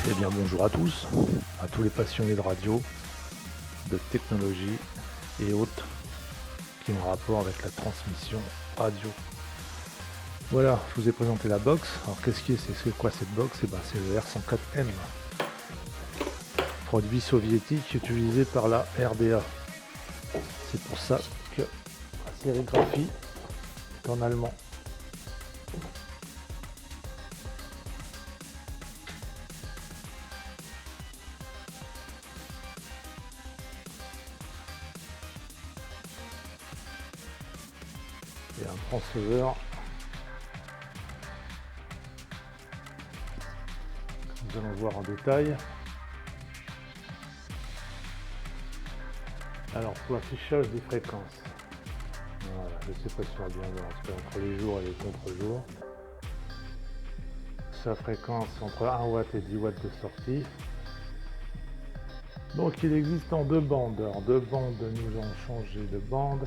Eh bien bonjour à tous les passionnés de radio, de technologie et autres qui ont rapport avec la transmission radio. Voilà, je vous ai présenté la box. Alors c'est quoi cette box? C'est le R104M, produit soviétique utilisé par la RDA. C'est pour ça que la sérigraphie est en allemand. Et un transceveur. Nous allons voir en détail. Alors pour l'affichage des fréquences, voilà, je ne sais pas si on va bien voir, parce qu'entre les jours et les contre-jours, sa fréquence entre 1 watt et 10 watts de sortie. Donc il existe en deux bandes. Alors deux bandes, nous allons changer de bande.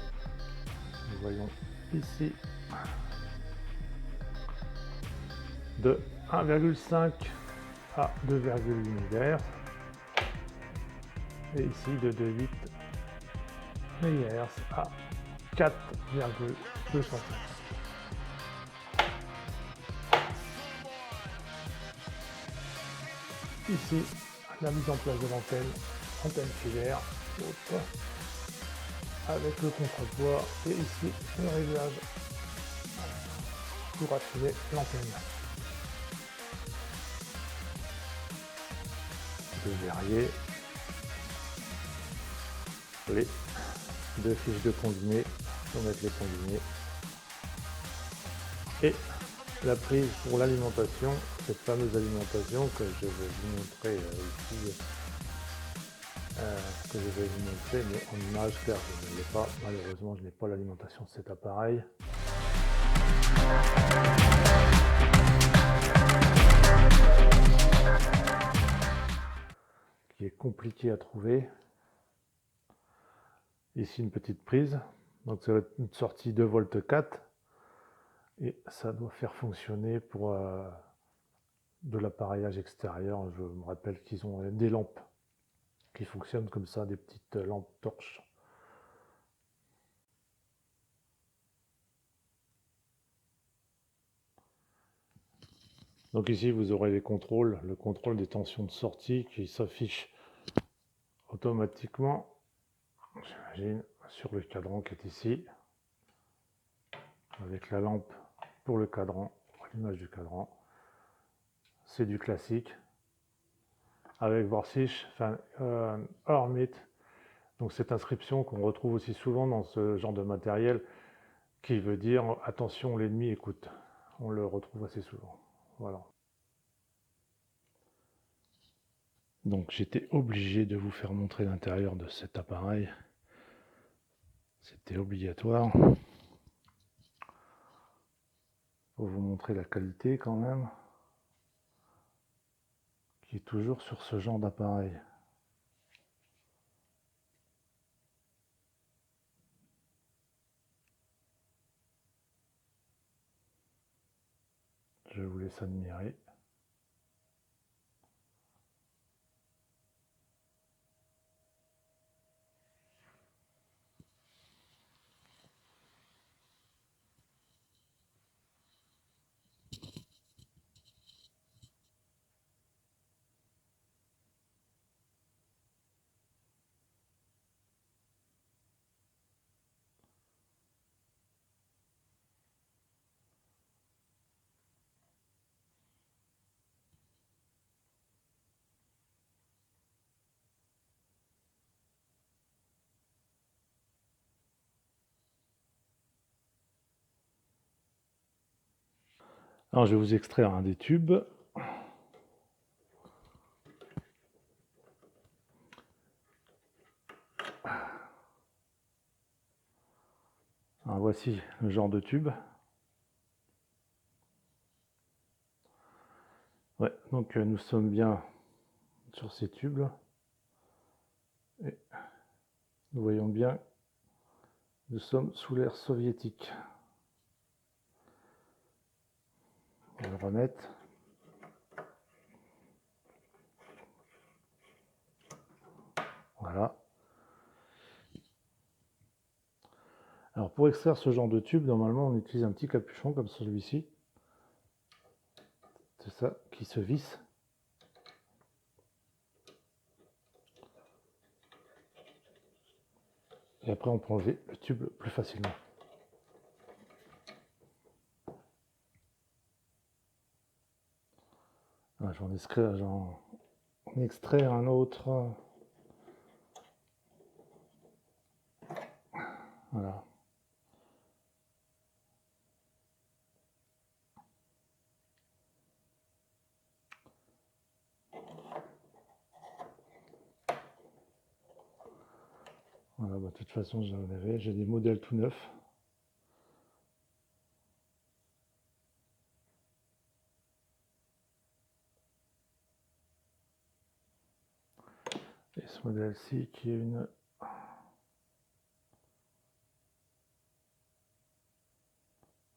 Nous voyons ici de 1,5 à 2,8 MHz et ici de 2,8 MHz à 4,250. Ici, la mise en place de antenne filaire, avec le contrepoids, et ici le réglage pour affiner l'antenne. Deux verriers, les deux fiches de combiné pour mettre les combinés, et la prise pour l'alimentation, cette fameuse alimentation que je vais vous montrer ici, que je vais vous montrer mais en image car je ne l'ai pas, malheureusement je n'ai pas l'alimentation de cet appareil. Qui est compliqué à trouver. Ici une petite prise, donc ça va être une sortie 2,4 V et ça doit faire fonctionner pour de l'appareillage extérieur. Je me rappelle qu'ils ont des lampes qui fonctionnent comme ça, des petites lampes torches. Donc ici vous aurez les contrôles, le contrôle des tensions de sortie qui s'affiche automatiquement, j'imagine, sur le cadran qui est ici, avec la lampe pour le cadran, l'image du cadran. C'est du classique, avec Vorsicht, Hormit, donc cette inscription qu'on retrouve aussi souvent dans ce genre de matériel, qui veut dire attention, l'ennemi écoute. On le retrouve assez souvent. Voilà. Donc j'étais obligé de vous faire montrer l'intérieur de cet appareil. C'était obligatoire. Pour vous montrer la qualité quand même, qui est toujours sur ce genre d'appareil. Je vous laisse admirer. Alors je vais vous extraire un des tubes. Alors voici le genre de tube. Ouais, donc nous sommes bien sur ces tubes là. Et nous voyons bien, nous sommes sous l'ère soviétique. On va le remettre. Alors pour extraire ce genre de tube, normalement on utilise un petit capuchon comme celui-ci. C'est ça qui se visse. Et après on peut enlever le tube plus facilement. J'en extrais un autre. Voilà. Voilà, de toute façon, j'ai des modèles tout neufs. Et ce modèle-ci qui est une...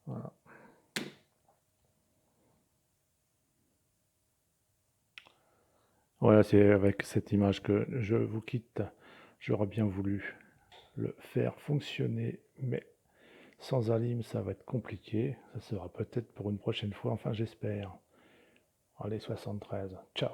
Voilà. Voilà, c'est avec cette image que je vous quitte. J'aurais bien voulu le faire fonctionner, mais sans Alim, ça va être compliqué. Ça sera peut-être pour une prochaine fois, enfin j'espère. Allez, 73, ciao.